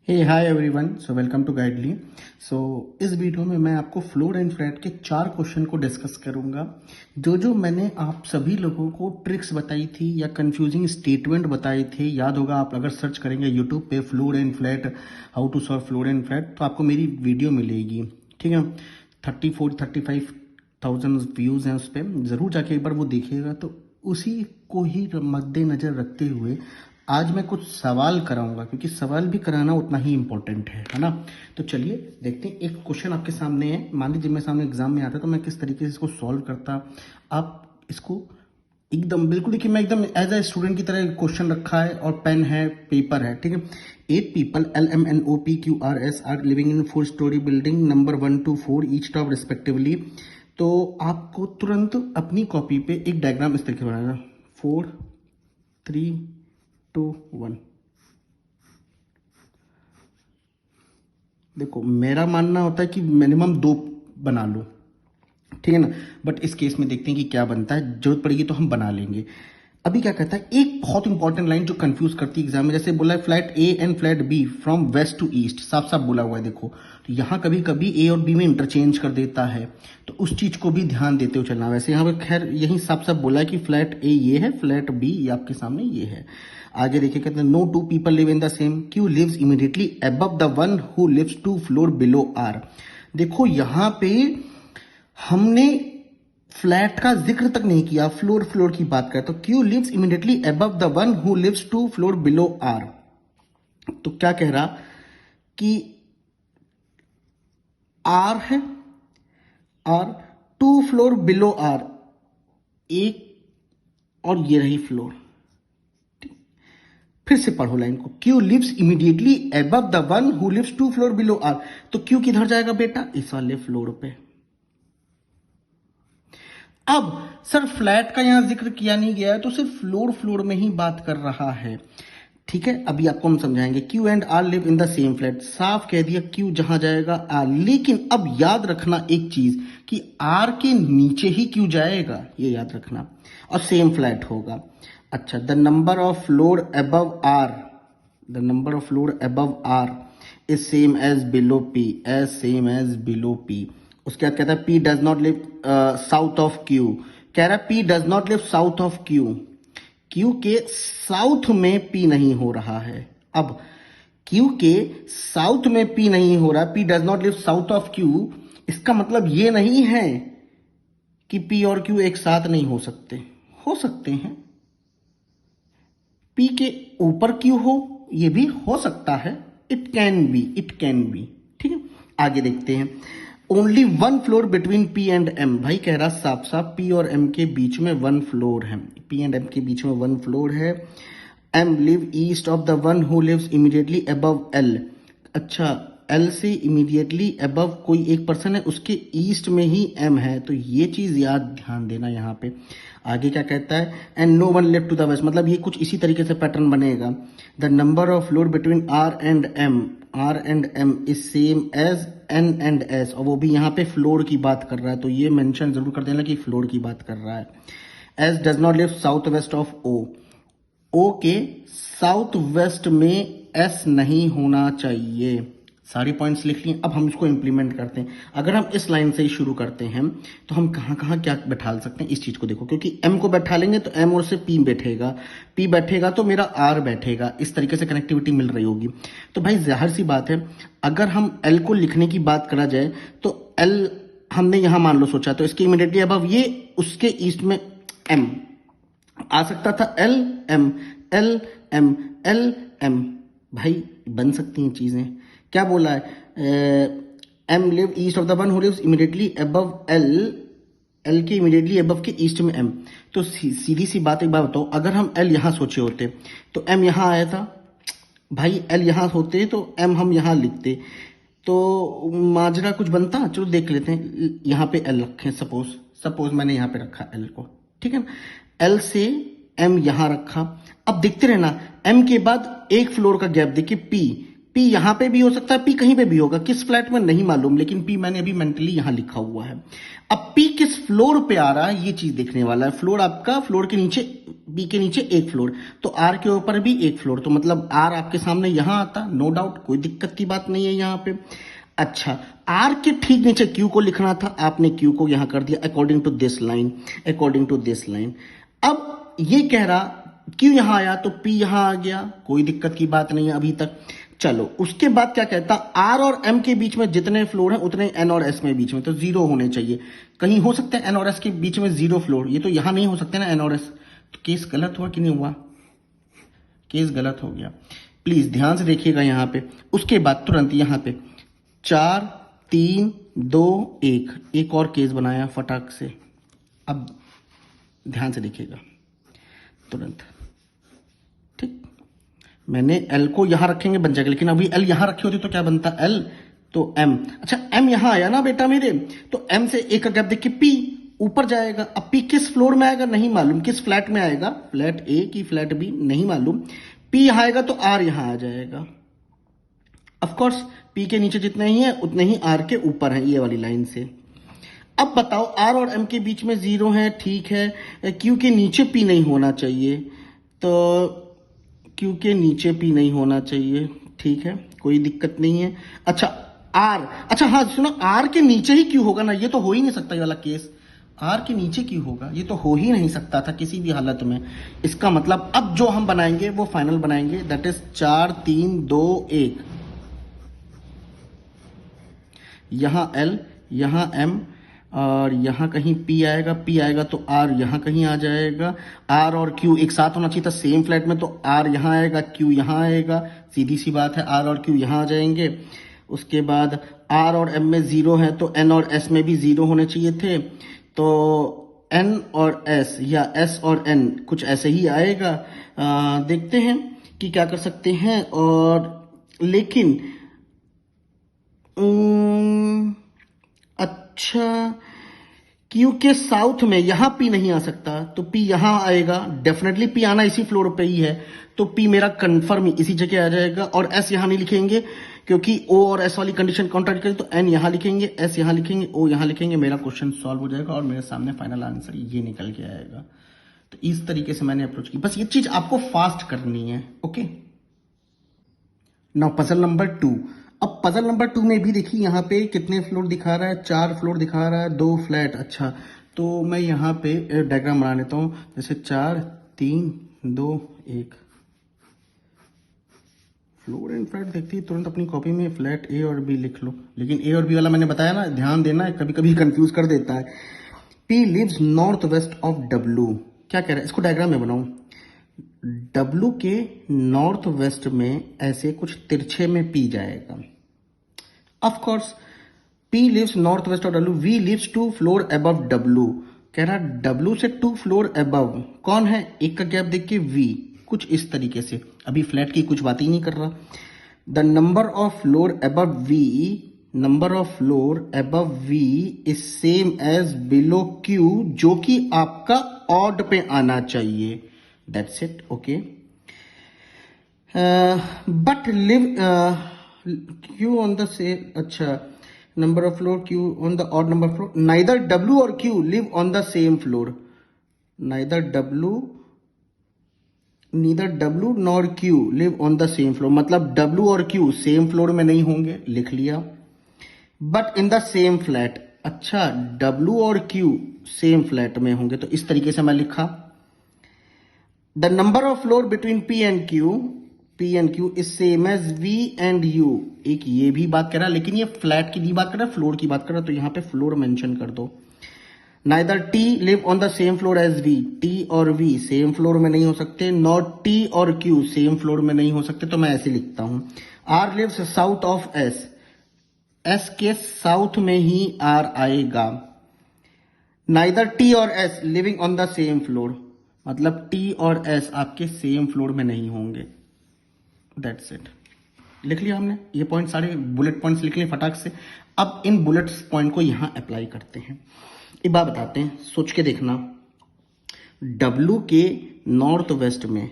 Hey hi everyone, so welcome to Guidely. So इस video में मैं आपको फ्लोर एंड फ्लैट के 4 क्वेश्चन को डिस्कस करूंगा। जो मैंने आप सभी लोगों को ट्रिक्स बताई थी या कंफ्यूजिंग स्टेटमेंट बताए थे, याद होगा। आप अगर सर्च करेंगे यूट्यूब पे floor and flat, how to solve floor and flat, तो आपको मेरी वीडियो मिलेगी। ठीक है, 35,000 व्यूज़ हैं उस पर, ज़रूर जाके एक बार वो देखिएगा। तो उसी को ही मद्देनज़र रखते हुए आज मैं कुछ सवाल कराऊंगा, क्योंकि सवाल भी कराना उतना ही इम्पोर्टेंट है ना। तो चलिए देखते हैं। एक क्वेश्चन आपके सामने है, मान लीजिए मेरे सामने एग्जाम में आता तो मैं किस तरीके से इसको सॉल्व करता। आप इसको एकदम बिल्कुल देखिए, मैं एकदम एज ए स्टूडेंट की तरह क्वेश्चन रखा है और पेन है, पेपर है। ठीक है। 8 people LMNOPQRS are living in 4-story building number 1 to 4 each top respectively. तो आपको तुरंत अपनी कॉपी पे एक डायग्राम इस तरीके बनाना। 4 3 2 1। देखो, मेरा मानना होता है कि मिनिमम 2 बना लो, ठीक है ना। बट इस केस में देखते हैं कि क्या बनता है, जरूरत पड़ेगी तो हम बना लेंगे। अभी क्या कहता है, एक बहुत इंपॉर्टेंट लाइन जो कंफ्यूज करती है एग्जाम में, जैसे बोला है flat A and flat B from west to east, साफ साफ बोला हुआ है। देखो, तो यहाँ कभी कभी ए और बी में इंटरचेंज कर देता है, तो उस चीज को भी ध्यान देते हुए चलना। वैसे यहाँ पर खैर यही साफ साफ बोला है कि फ्लैट ए ये है, फ्लैट बी ये आपके सामने ये है। आगे देखिए, कहते हैं no two people live in the same, Q lives immediately above the one who lives 2 floor below R. देखो यहाँ पे हमने फ्लैट का जिक्र तक नहीं किया, फ्लोर की बात करें तो Q lives immediately above the one who lives 2 floor below R. तो क्या कह रहा कि आर है, आर 2 फ्लोर बिलो आर, एक और ये रही फ्लोर। फिर से पढ़ो लाइन को, Q lives immediately above the one who lives 2 floor below R. तो क्यू किधर जाएगा बेटा, इस वाले फ्लोर पे। अब सर फ्लैट का यहां जिक्र किया नहीं गया है, तो सिर्फ फ्लोर में ही बात कर रहा है। ठीक है, अभी आपको हम समझाएंगे। Q and R live in the same flat, साफ कह दिया क्यू जहां जाएगा आर। लेकिन अब याद रखना एक चीज कि आर के नीचे ही क्यू जाएगा, ये याद रखना, और सेम फ्लैट होगा। अच्छा, the number of floor above R, the number of floor above R is same as below P, as same as below P. उसके बाद कहता है P does not live south of Q. कह रहा है P does not live south of Q, Q के south में P नहीं हो रहा है। अब क्यू के साउथ में पी नहीं हो रहा, P does not live south of Q, इसका मतलब ये नहीं है कि पी और क्यू एक साथ नहीं हो सकते, हो सकते हैं। पी के ऊपर क्यू हो, ये भी हो सकता है, it can be, it can be. ठीक है, आगे देखते हैं। Only 1 floor between P and M, भाई कह रहा साफ साफ पी और एम के बीच में 1 फ्लोर है, पी एंड एम के बीच में 1 फ्लोर है। M live east of the one who lives immediately above L. अच्छा, एल से इमीडिएटली अबव कोई एक पर्सन है, उसके ईस्ट में ही एम है, तो ये चीज याद ध्यान देना यहाँ पे। आगे क्या कहता है, and no one live to the west, मतलब ये कुछ इसी तरीके से पैटर्न बनेगा। The number of floor between R and M, R and M is same as N and S, और वो भी यहाँ पे फ्लोर की बात कर रहा है, तो ये मेंशन जरूर कर देना कि फ्लोर की बात कर रहा है। S does not live south west of O, O के साउथ वेस्ट में एस नहीं होना चाहिए। सारी पॉइंट्स लिख लिए, अब हम इसको इंप्लीमेंट करते हैं। अगर हम इस लाइन से ही शुरू करते हैं तो हम कहाँ कहाँ क्या बैठा सकते हैं, इस चीज को देखो, क्योंकि एम को बैठा लेंगे तो एम और से पी बैठेगा, पी बैठेगा तो मेरा आर बैठेगा, इस तरीके से कनेक्टिविटी मिल रही होगी। तो भाई जाहिर सी बात है, अगर हम एल को लिखने की बात करा जाए तो एल हमने यहां मान लो सोचा, तो इसके इमीडिएटली अबव ये, उसके ईस्ट में एम आ सकता था, L M L M L M. भाई बन सकती हैं चीजें। क्या बोला है, M live east of the one who lives immediately above L, L के इमीडिएटली अबव के ईस्ट में एम। तो सीधी सी बात एक बात बताओ, अगर हम एल यहां सोचे होते तो एम यहां आया था, भाई एल यहां होते तो एम हम यहां लिखते, तो माजरा कुछ बनता। चलो देख लेते हैं, यहां पे एल रखें, सपोज मैंने यहां पे रखा एल को, ठीक है ना। एल से एम यहां रखा, अब देखते रहना, एम के बाद एक फ्लोर का गैप देखिए, पी पी यहां पे भी हो सकता है, पी कहीं पे भी होगा, किस फ्लैट में नहीं मालूम, लेकिन पी मैंने अभी मेंटली यहां लिखा हुआ है। अब पी किस फ्लोर पे आ रहा है ये चीज देखने वाला है। फ्लोर आपका, फ्लोर के नीचे, पी के नीचे एक फ्लोर, तो आर के ऊपर भी एक फ्लोर, तो मतलब आर आपके सामने यहां आता, नो डाउट, कोई दिक्कत की बात नहीं है यहां पे। अच्छा, आर के ठीक नीचे क्यू को लिखना था, आपने क्यू को यहां कर दिया according to this line, according to this line. अब ये कह रहा क्यू यहां आया तो पी यहां आ गया, कोई दिक्कत की बात नहीं है अभी तक। चलो उसके बाद क्या कहता, आर और एम के बीच में जितने फ्लोर हैं उतने एन और एस में बीच में तो जीरो होने चाहिए। कहीं हो सकता है एन और एस के बीच में जीरो फ्लोर, ये तो यहां नहीं हो सकते ना एन और एस, तो केस गलत हुआ कि नहीं हुआ, केस गलत हो गया। प्लीज ध्यान से देखिएगा यहां पे। उसके बाद तुरंत यहां पे 4 3 2 1, एक और केस बनाया फटाक से। अब ध्यान से देखिएगा तुरंत, ठीक, मैंने एल को यहां रखेंगे बन जाएगा, लेकिन अभी एल यहां रखी होती तो क्या बनता, एल तो एम। अच्छा एम यहां आया ना बेटा मेरे, तो एम से एक का गैप देख के पी ऊपर जाएगा। अब पी किस फ्लोर में आएगा नहीं मालूम, किस फ्लैट में आएगा, फ्लैट ए की फ्लैट बी नहीं मालूम। पी यहां आएगा तो आर यहां आ जाएगा। ऑफ कोर्स पी के नीचे जितने ही है उतने ही आर के ऊपर है, ये वाली लाइन से। अब बताओ आर और एम के बीच में जीरो है, ठीक है, क्यू के नीचे पी नहीं होना चाहिए, तो क्यू के नीचे पी नहीं होना चाहिए, ठीक है, कोई दिक्कत नहीं है। अच्छा आर, अच्छा हाँ सुनो, आर के नीचे ही क्यू होगा ना, ये तो हो ही नहीं सकता ये वाला केस, आर के नीचे क्यू होगा, ये तो हो ही नहीं सकता था किसी भी हालत में। इसका मतलब अब जो हम बनाएंगे वो फाइनल बनाएंगे, दैट इज 4 3 2 1, यहां एल, यहां एम, और यहां कहीं पी आएगा, पी आएगा तो आर यहां कहीं आ जाएगा। आर और क्यू एक साथ होना चाहिए था सेम फ्लैट में, तो आर यहां आएगा, क्यू यहां आएगा, सीधी सी बात है, आर और क्यू यहां आ जाएंगे। उसके बाद आर और एम में जीरो है तो एन और एस में भी जीरो होने चाहिए थे, तो एन और एस या एस और एन कुछ ऐसे ही आएगा। देखते हैं कि क्या कर सकते हैं, और लेकिन अच्छा क्यू के साउथ में यहां पी नहीं आ सकता, तो पी यहां आएगा, डेफिनेटली पी आना इसी फ्लोर पे ही है, तो पी मेरा कंफर्म इसी जगह आ जाएगा। और एस यहां नहीं लिखेंगे क्योंकि ओ और एस वाली कंडीशन कॉन्ट्रैक्ट करें, तो एन यहां लिखेंगे, एस यहां लिखेंगे, ओ यहां लिखेंगे, मेरा क्वेश्चन सॉल्व हो जाएगा और मेरे सामने फाइनल आंसर ये निकल के आएगा। तो इस तरीके से मैंने अप्रोच की, बस ये चीज आपको फास्ट करनी है। Okay, now puzzle number 2। अब पजल नंबर 2 में भी देखिए यहाँ पे कितने फ्लोर दिखा रहा है, 4 फ्लोर दिखा रहा है, 2 फ्लैट। अच्छा तो मैं यहाँ पे डायग्राम बना लेता हूँ, जैसे 4 3 2 1, फ्लोर एंड फ्लैट देखती है तुरंत अपनी कॉपी में फ्लैट ए और बी लिख लो, लेकिन ए और बी वाला मैंने बताया ना, ध्यान देना है, कभी कभी कंफ्यूज कर देता है। P lives north west of W, क्या कह रहा है, इसको डायग्राम में बनाऊं। डब्ल्यू के नॉर्थ वेस्ट में ऐसे कुछ तिरछे में पी जाएगा। Of course P lives north west of W, V lives 2 floor above W, कह रहा डब्ल्यू से 2 फ्लोर अबव कौन है, एक का गैप देख के वी, कुछ इस तरीके से, अभी फ्लैट की कुछ बात ही नहीं कर रहा। The number of floor above V, number of floor above V is same as below Q, जो कि आपका ऑड पे आना चाहिए, that's it. Okay, but live Q on the same, अच्छा number of floor Q on the odd number floor, neither W और Q live on the same floor, neither W, neither W nor Q live on the same floor, मतलब W और Q same floor में नहीं होंगे, लिख लिया। But in the same flat, अच्छा W और क्यू सेम फ्लैट में होंगे, तो इस तरीके से मैं लिखा। The number of floor between P and Q is same as V and U, एक ये भी बात कर रहा है, लेकिन ये फ्लैट की नहीं बात कर रहा है, फ्लोर की बात कर रहा है, तो यहां पे फ्लोर मेंशन कर दो। Neither T live on the same floor as V, T और वी सेम फ्लोर में नहीं हो सकते, नॉट टी और क्यू सेम फ्लोर में नहीं हो सकते, तो मैं ऐसे लिखता हूं। R lives south of S, S के साउथ में ही आर आएगा। नाइदर टी और S living on the same floor, मतलब टी और एस आपके सेम फ्लोर में नहीं होंगे, दैट्स इट। लिख लिया हमने, ये पॉइंट सारे बुलेट पॉइंट्स लिख लिए फटाक से। अब इन बुलेट पॉइंट को यहां अप्लाई करते हैं। एक बात बताते हैं, सोच के देखना, डब्ल्यू के नॉर्थ वेस्ट में,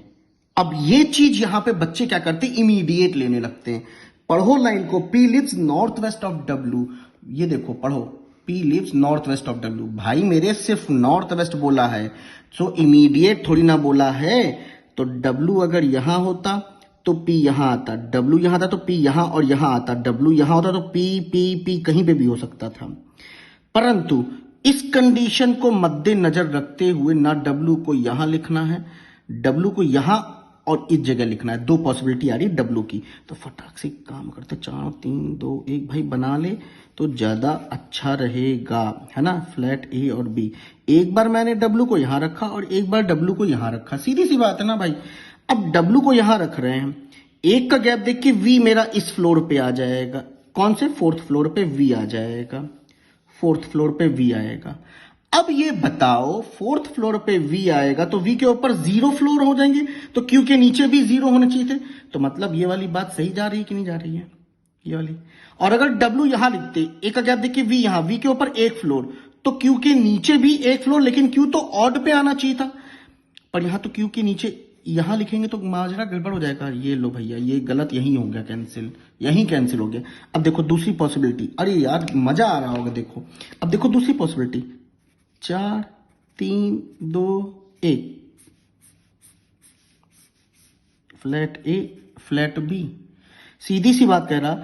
अब ये चीज यहां पे बच्चे क्या करते हैं, इमीडिएट लेने लगते हैं। पढ़ो लाइन को, P lives north west of W। ये देखो पढ़ो, P lives north west of W। भाई मेरे सिर्फ नॉर्थ वेस्ट बोला है, सो इमीडिएट थोड़ी ना बोला है। तो W अगर यहां होता तो P यहां आता, W यहां था तो P यहां और यहां आता, W यहां होता तो P कहीं पे भी हो सकता था। परंतु इस कंडीशन को मद्देनजर रखते हुए ना W को यहां लिखना है, W को यहां और इस जगह लिखना है। दो पॉसिबिलिटी आ रही है W की, तो फटाक से काम करते, 4 3 2 1 भाई बना ले तो ज्यादा अच्छा रहेगा, है ना। फ्लैट A और B, एक बार मैंने W को यहां रखा और एक बार W को यहां रखा, सीधी सी बात है ना भाई। अब W को यहां रख रहे हैं, एक का गैप देख के V मेरा इस फ्लोर पे आ जाएगा, कौन से, 4th फ्लोर पे V आ जाएगा, 4th फ्लोर पे V आएगा। अब ये बताओ 4th फ्लोर पे V आएगा तो V के ऊपर 0 फ्लोर हो जाएंगे, तो Q के नीचे भी 0 होने चाहिए थे। तो मतलब ये वाली बात सही जा रही है कि नहीं जा रही है, ये वाली। और अगर W यहां लिखते, एक का गैप देख के V यहां, V के ऊपर 1 फ्लोर, तो Q के नीचे भी 1 फ्लोर, लेकिन Q तो ऑड पे आना चाहिए था, पर यहां तो Q के नीचे यहां लिखेंगे तो माजरा गड़बड़ हो जाएगा। ये लो भैया, ये गलत यहीं हो गया, कैंसिल, यहीं कैंसिल हो गया। अब देखो दूसरी पॉसिबिलिटी, अरे यार मजा आ रहा होगा, देखो अब देखो दूसरी possibility, 4 3 2 1, flat A flat B, सीधी सी बात कह रहा,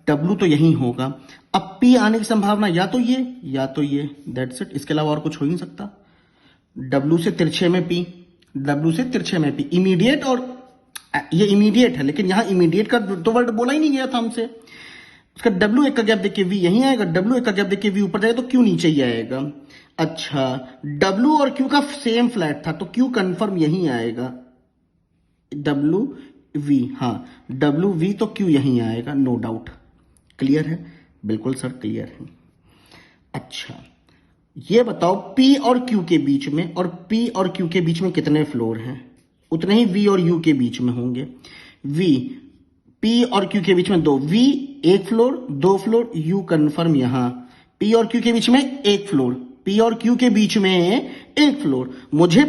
W तो यहीं होगा। अब P आने की संभावना या तो ये या तो ये, दैट्स इट, इसके अलावा और कुछ हो ही नहीं सकता। W से तिरछे में P, W से तिरछे में P, इमीडिएट, और ये इमीडिएट है, लेकिन यहां इमीडिएट का तो वर्ड बोला ही नहीं गया था हमसे। उसका W एक का गैप देख के V यहीं आएगा, W एक का गैप देख के V ऊपर जाएगा तो Q नीचे ही आएगा। अच्छा, W और Q का सेम फ्लैट था तो Q कंफर्म यहीं आएगा, W V, हाँ W V तो Q यहीं आएगा, नो डाउट। क्लियर है, बिल्कुल सर क्लियर है। अच्छा ये बताओ P और Q के बीच में, और P और Q के बीच में कितने फ्लोर हैं, उतने ही V और U के बीच में होंगे। V, P और Q के बीच में 2, V 1 floor 2 floor, U confirm यहां। P और Q के बीच में 1 फ्लोर, P और Q के बीच में 1 फ्लोर, मुझे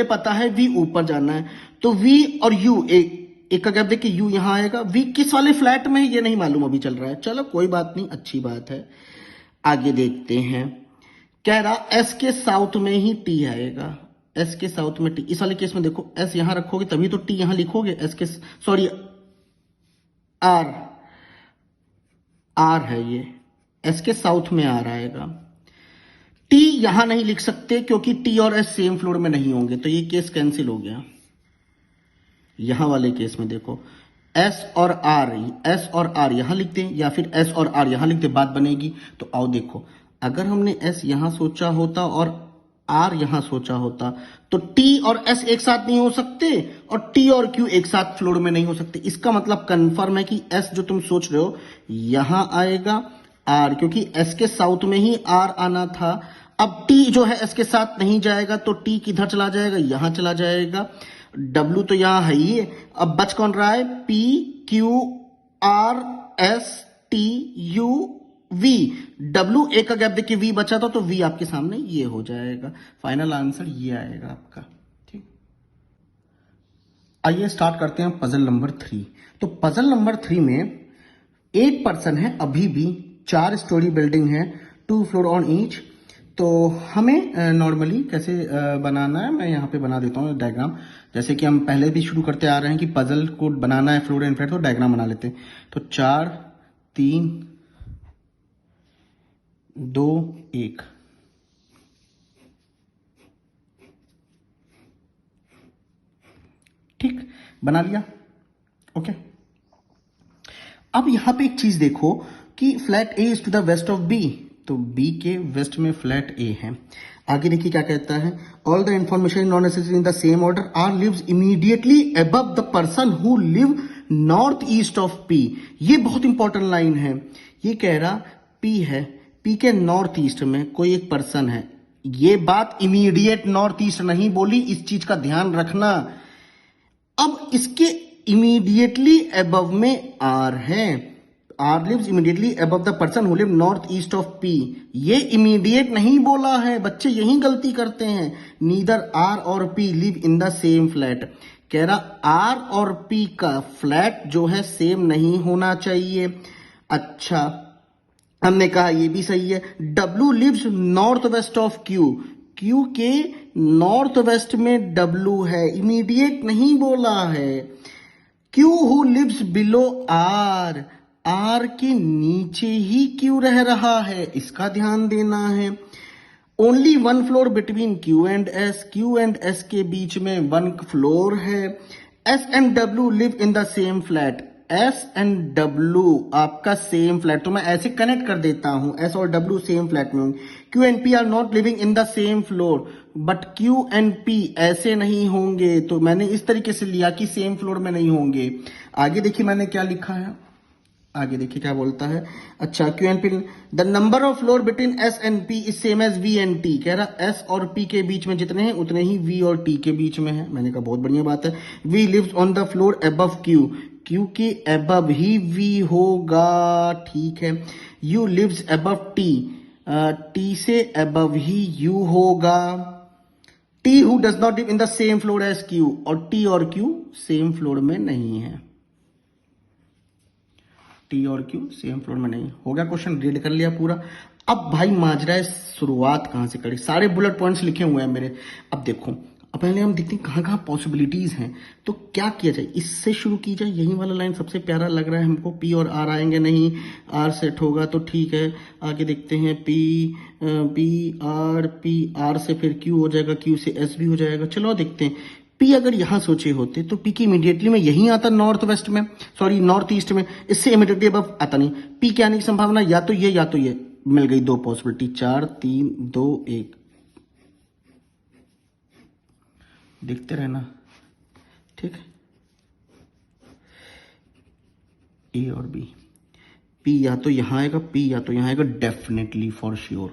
पता है V ऊपर जाना है, तो V और U एक का गैप देख के U यहां आएगा। V किस वाले फ्लैट में है ये नहीं मालूम अभी चल रहा है, चलो कोई बात नहीं, अच्छी बात है। आगे देखते हैं, कह रहा S के साउथ में ही T आएगा, S के साउथ में T। इस वाले केस में देखो S यहां रखोगे तभी तो T यहां लिखोगे, S के, सॉरी R है ये, S के साउथ में R आएगा। T यहां नहीं लिख सकते क्योंकि T और S सेम फ्लोर में नहीं होंगे, तो ये केस कैंसिल हो गया। यहां वाले केस में देखो S और R यहां लिखते हैं, या फिर S और R यहां लिखते, बात बनेगी। तो आओ देखो, अगर हमने S यहां सोचा होता और R यहां सोचा होता तो T और S एक साथ नहीं हो सकते और T और Q एक साथ फ्लोर में नहीं हो सकते। इसका मतलब कंफर्म है कि S जो तुम सोच रहे हो यहां आएगा R, क्योंकि S के साउथ में ही R आना था। अब T जो है S के साथ नहीं जाएगा तो T किधर चला जाएगा, यहां चला जाएगा। W तो यहां है ही, अब बच कौन रहा है, P Q R S T U V। W एक का गैप देख के V बचा था तो V आपके सामने ये हो जाएगा। फाइनल आंसर ये आएगा आपका, ठीक। आइए स्टार्ट करते हैं पजल नंबर 3। तो पजल नंबर 3 में 8 पर्सन है, अभी भी 4 स्टोरी बिल्डिंग है, 2 फ्लोर ऑन ईच। तो हमें नॉर्मली कैसे बनाना है, मैं यहाँ पे बना देता हूँ डायग्राम। जैसे कि हम पहले भी शुरू करते आ रहे हैं कि पजल को बनाना है फ्लोर एंड फ्लैट, तो डायग्राम बना लेते हैं। तो 4 3 2 1, ठीक, बना लिया, ओके। अब यहां पे एक चीज देखो कि flat A is to the west of B, तो बी के वेस्ट में फ्लैट ए है। आगे देखिए क्या कहता है, all the information not necessary in the same order, R lives immediately above the person who live north east of P. ये बहुत इंपॉर्टेंट लाइन है। ये कह रहा पी है, पी के नॉर्थ ईस्ट में कोई एक पर्सन है। ये बात इमीडिएट नॉर्थ ईस्ट नहीं बोली, इस चीज का ध्यान रखना। अब इसके इमीडिएटली अबव में आर है, R lives immediately above the person who live north east of P. ये इमीडिएट नहीं बोला है, बच्चे यही गलती करते हैं। नीदर आर और P live in the same flat. कह रहा आर और पी का फ्लैट जो है सेम नहीं होना चाहिए। अच्छा, हमने कहा ये भी सही है। W lives north west of Q, Q के नॉर्थ वेस्ट में डब्लू है, इमीडिएट नहीं बोला है। Q who lives below R, R के नीचे ही क्यू रह रहा है, इसका ध्यान देना है। Only one floor between Q and S, Q and S के बीच में वन फ्लोर है। S and W live in the same flat, S and W आपका सेम फ्लैट, तो मैं ऐसे कनेक्ट कर देता हूं, एस और डब्ल्यू सेम फ्लैट में होंगे। Q and P R not living in the same floor, but Q and P ऐसे नहीं होंगे, तो मैंने इस तरीके से लिया कि सेम फ्लोर में नहीं होंगे। आगे देखिए मैंने क्या लिखा है, आगे देखिए क्या बोलता है। अच्छा, Q and P, the number of floor between S and P is same as V and T, कह रहा एस और पी के बीच में जितने हैं उतने ही वी और टी के बीच में है। मैंने कहा बहुत बढ़िया बात है। V lives on the floor above Q, Q के अबव ही वी होगा, ठीक है। U lives above T, T से अबव ही यू होगा। T who does not live in the same floor as Q, और टी और क्यू सेम फ्लोर में नहीं है, टी और क्यू सेम फ्लोर में नहीं। हो गया क्वेश्चन, रीड कर लिया पूरा। अब भाई माजरा शुरुआत कहां से करी, सारे बुलेट पॉइंट्स लिखे हुए हैं मेरे। अब देखो, अब पहले हम देखते हैं कहां कहां पॉसिबिलिटीज हैं, तो क्या किया जाए, इससे शुरू की जाए। यही वाला लाइन सबसे प्यारा लग रहा है हमको। पी और आर आएंगे नहीं, आर सेट होगा तो ठीक है। आगे देखते हैं, पी आर से फिर क्यू हो जाएगा, क्यू से एस भी हो जाएगा। चलो देखते हैं, पी अगर यहां सोचे होते तो पी की इमीडिएटली में यही आता नॉर्थ वेस्ट में, सॉरी नॉर्थ ईस्ट में, इससे इमीडिएटली अब आता नहीं। पी के आने की संभावना या तो ये या तो ये, मिल गई दो पॉसिबिलिटी, 4 3 2 1। देखते रहना, ठीक है। ए और बी, पी या तो यहां आएगा, पी या तो यहां आएगा, डेफिनेटली फॉर श्योर।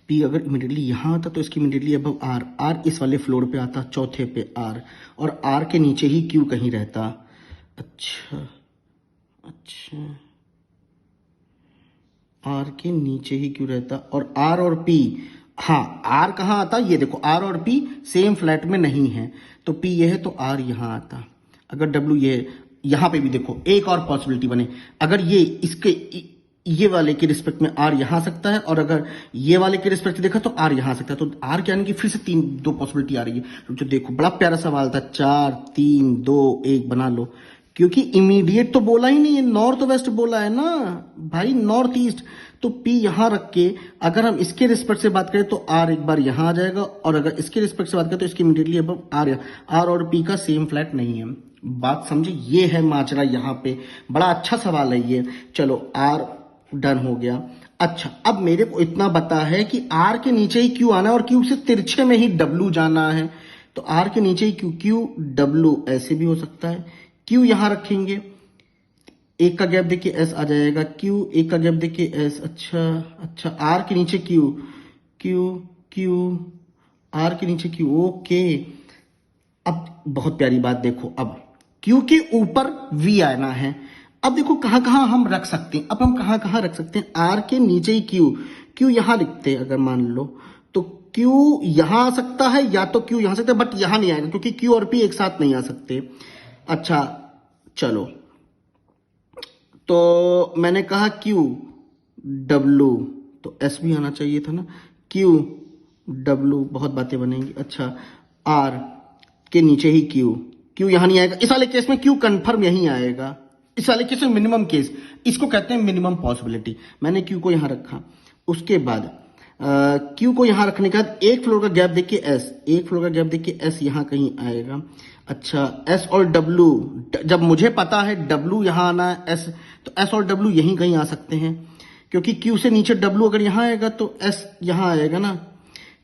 पी अगर इमीडिएटली यहां आता तो इसकी इमीडिएटली अब आर, आर इस वाले फ्लोर पे आता, चौथे पे आर, और आर के नीचे ही क्यू कहीं रहता। अच्छा, आर के नीचे ही क्यू रहता, और आर और पी, हाँ आर कहाँ आता, ये देखो आर और पी सेम फ्लैट में नहीं है, तो पी ये है तो आर यहां आता। अगर डब्ल्यू ये, यहां पे भी देखो एक और पॉसिबिलिटी बने, अगर ये इसके ये वाले के रिस्पेक्ट में आर यहां आ सकता है, और अगर ये वाले के रिस्पेक्ट देखा तो आर यहां आ सकता है, तो आर क्या यानी कि फिर से दो पॉसिबिलिटी आ रही है। जो देखो बड़ा प्यारा सवाल था, 4 3 2 1 बना लो, क्योंकि इमीडिएट तो बोला ही नहीं है, नॉर्थ वेस्ट बोला है ना भाई, नॉर्थ ईस्ट। तो पी यहां रख के अगर हम इसके रिस्पेक्ट से बात करें तो आर एक बार यहां आ जाएगा, और अगर इसके रिस्पेक्ट से बात करें तो इसकी इमीडिएटली अब आर और पी का सेम फ्लैट नहीं है। बात समझे, ये है माजरा यहाँ पे। बड़ा अच्छा सवाल है ये। चलो आर डन हो गया। अच्छा, अब मेरे को इतना बता है कि आर के नीचे ही क्यू आना है, और क्यू से तिरछे में ही डब्ल्यू जाना है, तो आर के नीचे ही क्यू, क्यू डब्ल्यू ऐसे भी हो सकता है। क्यू यहां रखेंगे, एक का गैप देखिए एस आ जाएगा, क्यू एक का गैप देखिए एस। अच्छा, आर के नीचे क्यू, क्यू आर के नीचे क्यू, ओके। अब बहुत प्यारी बात देखो, अब क्यू के ऊपर वी आना है। अब देखो कहां कहां हम रख सकते हैं, अब हम कहां कहां रख सकते हैं, आर के नीचे ही क्यू, क्यू यहां लिखते हैं अगर मान लो, तो क्यू यहां आ सकता है या तो क्यू यहां आ सकता है, बट यहां नहीं आएगा क्योंकि क्यू और पी एक साथ नहीं आ सकते। अच्छा चलो, तो मैंने कहा क्यू डब्ल्यू, तो एस भी आना चाहिए था ना, क्यू डब्ल्यू, बहुत बातें बनेंगी। अच्छा, आर के नीचे ही क्यू, क्यू यहां नहीं आएगा, इस वाले केस में क्यू कंफर्म यहीं आएगा, इस वाले केस में मिनिमम केस, इसको कहते हैं मिनिमम पॉसिबिलिटी। मैंने क्यू को यहां रखा, उसके बाद क्यू को यहां रखने के बाद एक फ्लोर का गैप देखिए एस, एक फ्लोर का गैप देखिए एस यहां कहीं आएगा। अच्छा, एस और डब्ल्यू, जब मुझे पता है डब्ल्यू यहां आना है, एस तो एस और डब्ल्यू यहीं कहीं आ सकते हैं, क्योंकि क्यू से नीचे डब्ल्यू अगर यहां आएगा तो एस यहां आएगा ना,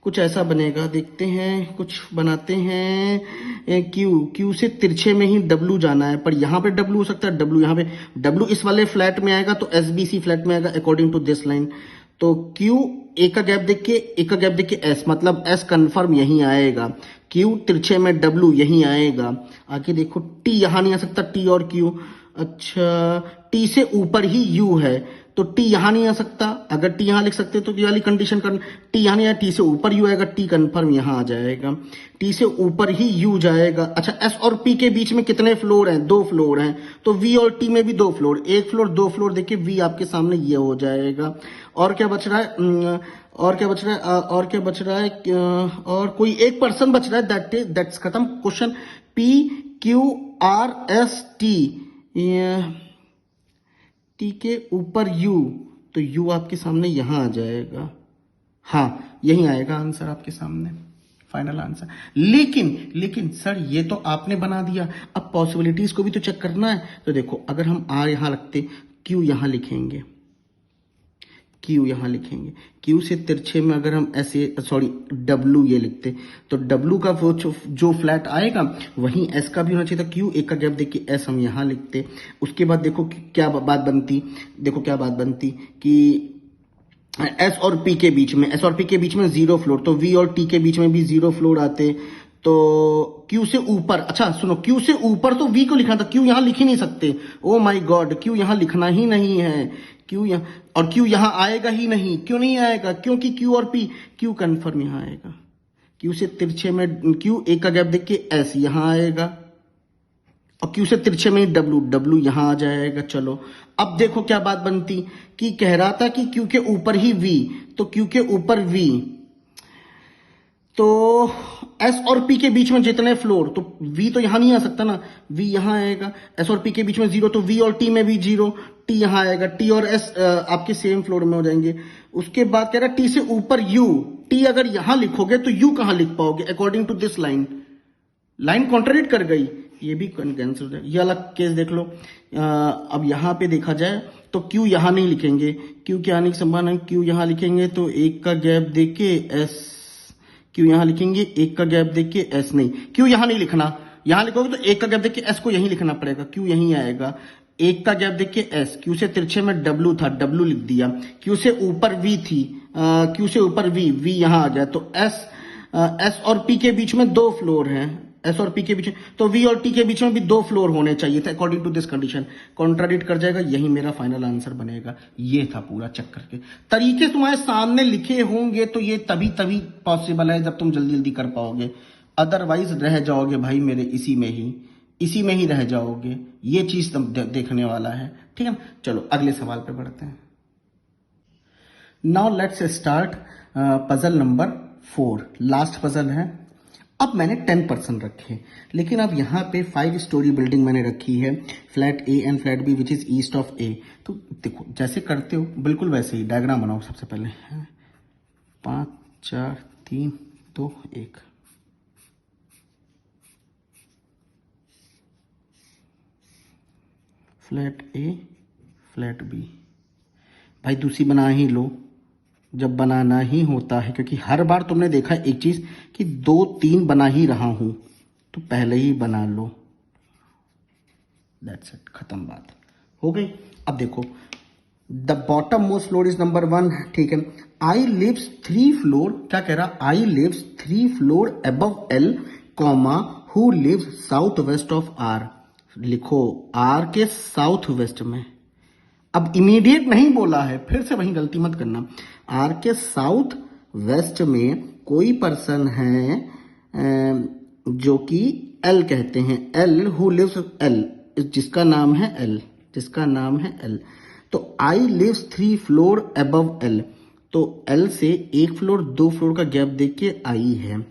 कुछ ऐसा बनेगा। देखते हैं, कुछ बनाते हैं। क्यू से तिरछे में ही डब्ल्यू जाना है, पर यहां पे डब्ल्यू हो सकता है, डब्ल्यू यहां पे, डब्ल्यू इस वाले फ्लैट में आएगा तो एसबीसी फ्लैट में आएगा अकॉर्डिंग टू दिस लाइन। तो क्यू एक का गैप देख के, एक का गैप देख के एस, मतलब एस कंफर्म यहीं आएगा, क्यू तिरछे में डब्ल्यू यहीं आएगा। आगे देखो, टी यहां नहीं आ सकता, टी और क्यू, अच्छा, टी से ऊपर ही यू है तो टी यहां नहीं आ सकता। अगर टी यहां लिख सकते तो ये वाली कंडीशन कर, टी यहां नहीं आया, टी से ऊपर यू आएगा, टी कंफर्म यहां आ जाएगा, टी से ऊपर ही यू जाएगा। अच्छा, एस और पी के बीच में कितने फ्लोर हैं? 2 फ्लोर हैं, तो वी और टी में भी 2 फ्लोर, 1 फ्लोर 2 फ्लोर, देखिए वी आपके सामने ये हो जाएगा। और क्या बच रहा है? और क्या बच रहा है? और क्या बच रहा है? और कोई एक पर्सन बच रहा है, दैट्स खत्म question. P Q R S T, T के ऊपर यू, तो यू आपके सामने यहां आ जाएगा। हाँ, यही आएगा आंसर आपके सामने, फाइनल आंसर। लेकिन सर ये तो आपने बना दिया, अब पॉसिबिलिटीज को भी तो चेक करना है। तो देखो, अगर हम आर यहां रखते, क्यू यहां लिखेंगे, क्यू यहां लिखेंगे, क्यू से तिरछे में अगर हम ऐसे, सॉरी डब्लू ये लिखते, तो डब्लू का वो जो फ्लैट आएगा वहीं एस का भी होना चाहिए था। क्यू एक का गैप देख के एस हम यहां लिखते। उसके बाद देखो क्या बात बनती, देखो क्या बात बनती कि एस और पी के बीच में, एस और पी के बीच में 0 फ्लोर, तो वी और टी के बीच में भी 0 फ्लोर आते। तो क्यू से ऊपर, अच्छा सुनो, क्यू से ऊपर तो वी को लिखना था, क्यू यहां लिख ही नहीं सकते। ओ माय गॉड, क्यू यहां लिखना ही नहीं है, क्यू यहां, और क्यू यहां आएगा ही नहीं। क्यों नहीं आएगा? क्योंकि क्यू और पी, क्यू कंफर्म यहां आएगा, क्यू से तिरछे में क्यू एक का गैप देख के एस यहां आएगा, और क्यू से तिरछे में डब्लू, डब्लू यहां आ जाएगा। चलो अब देखो क्या बात बनती, कि कह रहा था कि क्यू के ऊपर ही वी, तो क्यू के ऊपर वी, तो एस और पी के बीच में जितने फ्लोर, तो वी तो यहां नहीं आ सकता ना, वी यहां आएगा। एस और पी के बीच में 0, तो वी और टी में भी 0, टी यहां आएगा, टी और एस आपके सेम फ्लोर में हो जाएंगे। उसके बाद कह रहा है टी से ऊपर यू, टी अगर यहां लिखोगे तो यू कहां लिख पाओगे according to this line, line contradict कर गई, ये भी कैंसिल हो जाए। ये अलग केस देख लो। अब यहां पे देखा जाए तो क्यू यहां नहीं लिखेंगे, क्यू के आने की संभावना, क्यू यहां लिखेंगे तो एक का गैप देके एस, क्यू यहां लिखेंगे एक का गैप देके एस, नहीं क्यू यहां नहीं लिखना, यहां लिखोगे तो एक का गैप देके एस को यहीं लिखना पड़ेगा, क्यू यहीं आएगा। एक का गैप देख के एस, क्यू से तिरछे में डब्लू था, डब्लू लिख दिया। क्यू से ऊपर वी थी, क्यू से ऊपर वी, वी यहां आ गया, तो एस, एस और पी के बीच में 2 फ्लोर हैं, एस और पी के बीच में, तो वी और टी के बीच में भी 2 फ्लोर होने चाहिए थे according to this condition, contradict कर जाएगा, यही मेरा फाइनल आंसर बनेगा। ये था पूरा चक्कर के तरीके तुम्हारे सामने लिखे होंगे, तो ये तभी पॉसिबल है जब तुम जल्दी जल्दी कर पाओगे, अदरवाइज रह जाओगे भाई मेरे इसी में ही रह जाओगे। ये चीज तुम देखने वाला है, ठीक है ना। चलो अगले सवाल पे बढ़ते हैं। Now let's start puzzle number 4, last puzzle है। अब मैंने 10% रखे, लेकिन अब यहाँ पे 5 स्टोरी बिल्डिंग मैंने रखी है, flat A and flat B which is east of A. तो देखो जैसे करते हो बिल्कुल वैसे ही डायग्राम बनाओ। सबसे पहले 5 4 3 2 1, फ्लैट ए फ्लैट बी, भाई दूसरी बना ही लो जब बनाना ही होता है, क्योंकि हर बार तुमने देखा एक चीज कि 2 3 बना ही रहा हूं, तो पहले ही बना लो, दैट्स इट, खत्म बात हो गई। अब देखो the bottom most floor is number 1, ठीक है। आई लिव्स 3 फ्लोर, क्या कह रहा, I lives 3 floor above L, comma who lives south west of R. लिखो आर के साउथ वेस्ट में, अब इमीडिएट नहीं बोला है, फिर से वही गलती मत करना। आर के साउथ वेस्ट में कोई पर्सन है जो कि एल कहते हैं, एल हु लिव्स एल, जिसका नाम है एल, जिसका नाम है एल। तो आई लिव्स 3 फ्लोर अबव एल, तो एल से 1 फ्लोर 2 फ्लोर का गैप देख के आई है।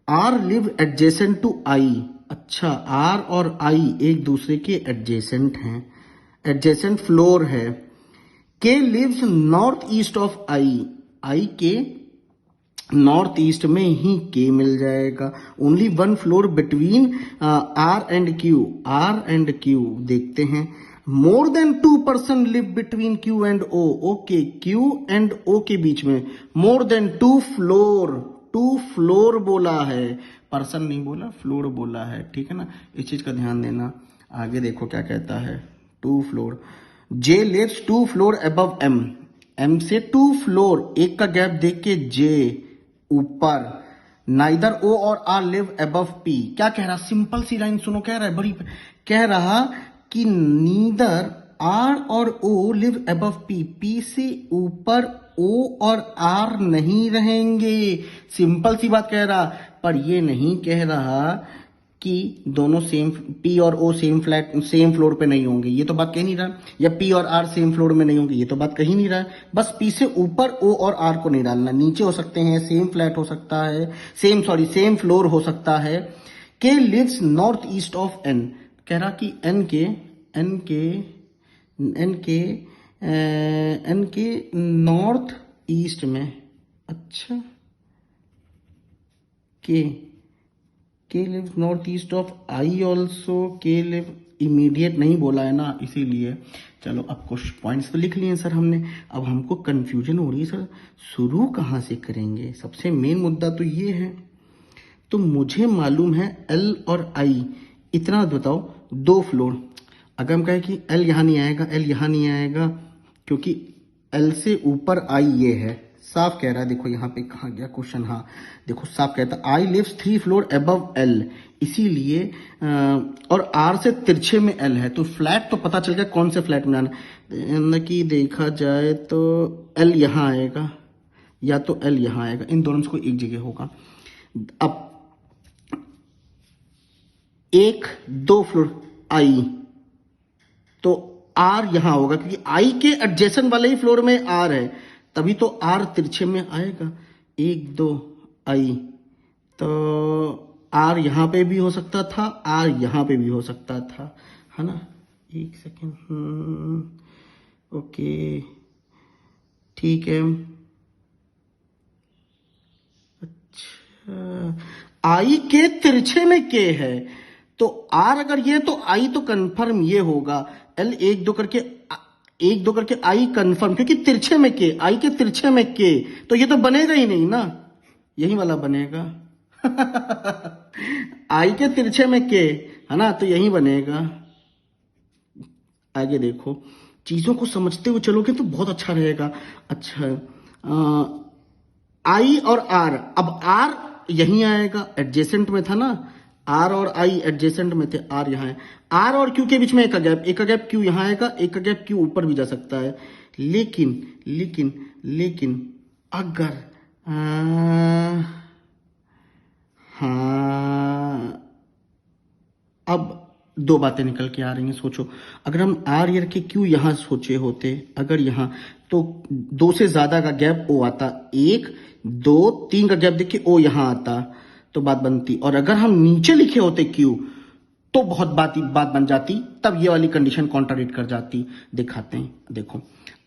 आर लिव एडजेसेंट टू आई, अच्छा आर और आई एक दूसरे के एडजेसेंट हैं, एडजेसेंट फ्लोर है। K lives north east of I, I के नॉर्थ ईस्ट में ही के मिल जाएगा। Only 1 floor between R and Q, R and Q देखते हैं। More than 2% live between Q and O, okay Q and O के बीच में मोर देन 2 फ्लोर, 2 फ्लोर बोला है, पर्सन नहीं बोला, फ्लोर बोला है, ठीक है ना, इस चीज का ध्यान देना। आगे देखो क्या कहता है, 2 floor. J lives 2 floor above M, M से 2 फ्लोर, एक का गैप देख के जे ऊपर। नाइदर ओ और आर लिव अबव पी, क्या कह रहा, सिंपल सी लाइन सुनो, कह रहा है बड़ी, कह रहा कि नीदर आर और ओ लिव अबव पी, पी से ऊपर ओ और आर नहीं रहेंगे। सिंपल सी बात कह रहा, पर ये नहीं कह रहा कि दोनों सेम, पी और ओ सेम फ्लोर पे नहीं होंगे, ये तो बात कह नहीं रहा। या पी और आर सेम फ्लोर में नहीं होंगे, ये तो बात कह ही नहीं रहा। बस पी से ऊपर ओ और आर को नहीं डालना, नीचे हो सकते हैं, सेम फ्लैट हो सकता है, सेम फ्लोर हो सकता है। K lives north east of N, कह रहा कि एन के नॉर्थ ईस्ट में। अच्छा, के live north east of I also, के लिव इमीडिएट नहीं बोला है ना, इसीलिए। चलो अब कुछ पॉइंट्स तो लिख लिए सर हमने, अब हमको कंफ्यूजन हो रही है सर शुरू कहाँ से करेंगे। सबसे मेन मुद्दा तो ये है, तो मुझे मालूम है एल और आई, इतना बताओ, 2 फ्लोर। अगर हम कहें कि एल यहाँ नहीं आएगा, एल यहाँ नहीं आएगा, क्योंकि एल से ऊपर आई ये है, साफ कह रहा है। देखो यहाँ पे कहाँ गया क्वेश्चन, हाँ देखो साफ कहता है आई लिव्स 3 फ्लोर अबव एल, इसीलिए और आर से तिरछे में एल है, तो फ्लैट तो पता चल गया कौन से फ्लैट में आना। कि देखा जाए तो एल यहाँ आएगा या तो एल यहाँ आएगा, इन दोनों से कोई एक जगह होगा। अब 1-2 फ्लोर आई, तो आर यहां होगा, क्योंकि आई के एडजेसेंट वाले ही फ्लोर में आर है, तभी तो आर तिरछे में आएगा। 1-2 आई, तो आर यहां पे भी हो सकता था, आर यहां पे भी हो सकता था, है ना। एक सेकेंड, ओके ठीक है। अच्छा, आई के तिरछे में के है, तो आर अगर ये तो आई तो कंफर्म ये होगा। एल 1-2 करके आई कंफर्म, क्योंकि तिरछे में के, आई के तिरछे में के, तो ये तो बनेगा ही नहीं ना, यही वाला बनेगा। आई के तिरछे में के है ना, तो यही बनेगा। आगे देखो, चीजों को समझते हुए चलोगे तो बहुत अच्छा रहेगा। अच्छा, आई और आर, अब आर यहीं आएगा, एडजेसेंट में था ना, आर और आई एडजेसेंट में थे, आर यहाँ है। आर और क्यू के बीच में एक का गैप क्यू यहाँ आएगा, एक का गैप क्यू ऊपर भी जा सकता है। लेकिन अगर हाँ, अब 2 बातें निकल के आ रही हैं, सोचो। अगर हम आर ईयर के क्यू यहां सोचे होते, अगर यहां, तो 2 से ज्यादा का गैप ओ आता, 1, 2, 3 का गैप देखिए ओ यहां आता, तो बात बनती। और अगर हम नीचे लिखे होते क्यू, तो बहुत बात बन जाती, तब ये वाली कंडीशन कॉन्ट्राडिक्ट कर जाती। दिखाते हैं, देखो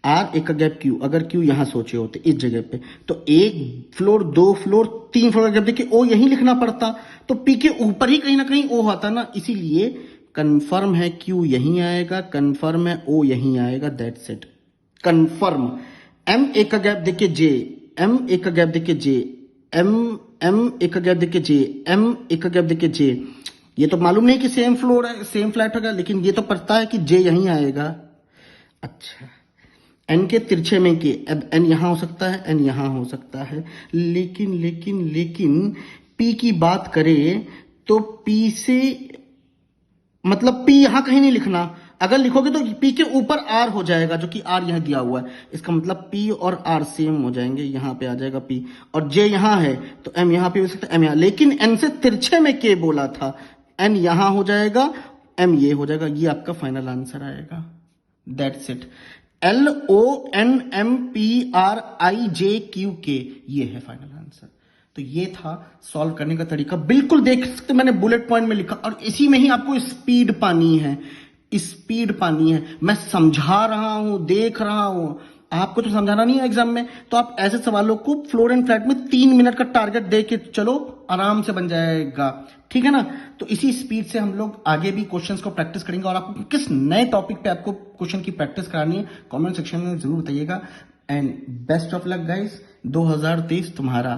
आर, एक का गैप क्यू, अगर क्यू यहां सोचे होते इस जगह पे, तो 1 फ्लोर, 2 फ्लोर, 3 फ्लोर का गैप देखिए ओ यहीं लिखना पड़ता, तो पी के ऊपर ही कहीं ना कहीं ओ होता ना, इसीलिए कंफर्म है क्यू यहीं आएगा, कंफर्म है ओ यहीं आएगा, दैट्स इट, कंफर्म। एम एक का गैप देखिए जे, एम एक का गैप देखिए जे, एम एक का गैप देखिए जे, एम एक का गैप देखिए जे, ये तो मालूम नहीं कि सेम फ्लोर है, सेम फ्लैट होगा, लेकिन ये तो पता है कि जे यहीं आएगा। अच्छा, एन के तिरछे में के, अब एन यहां हो सकता है, एन यहां हो सकता है, लेकिन पी की बात करें तो पी से मतलब पी यहां कहीं नहीं लिखना, अगर लिखोगे तो पी के ऊपर आर हो जाएगा, जो कि आर यहां दिया हुआ है, इसका मतलब पी और आर सेम हो जाएंगे, यहां पे आ जाएगा पी, और जे यहां है तो एम यहां पे हो सकता है, एम यहां, लेकिन एन से तिरछे में के बोला था, एन यहां हो जाएगा, एम ये हो जाएगा, ये आपका फाइनल आंसर आएगा, दैट्स इट। LONMPRIJQK, ये है फाइनल आंसर। तो ये था सॉल्व करने का तरीका, बिल्कुल देख सकते मैंने बुलेट पॉइंट में लिखा, और इसी में ही आपको स्पीड पानी है, स्पीड पानी है। मैं समझा रहा हूं, देख रहा हूं, आपको तो समझाना नहीं है एग्जाम में, तो आप ऐसे सवालों को फ्लोर एंड फ्लैट में 3 मिनट का टारगेट दे के चलो, आराम से बन जाएगा, ठीक है ना। तो इसी स्पीड से हम लोग आगे भी क्वेश्चंस को प्रैक्टिस करेंगे, और आपको किस नए टॉपिक पे आपको क्वेश्चन की प्रैक्टिस करानी है कमेंट सेक्शन में जरूर बताइएगा। And best of luck guys, 2023 तुम्हारा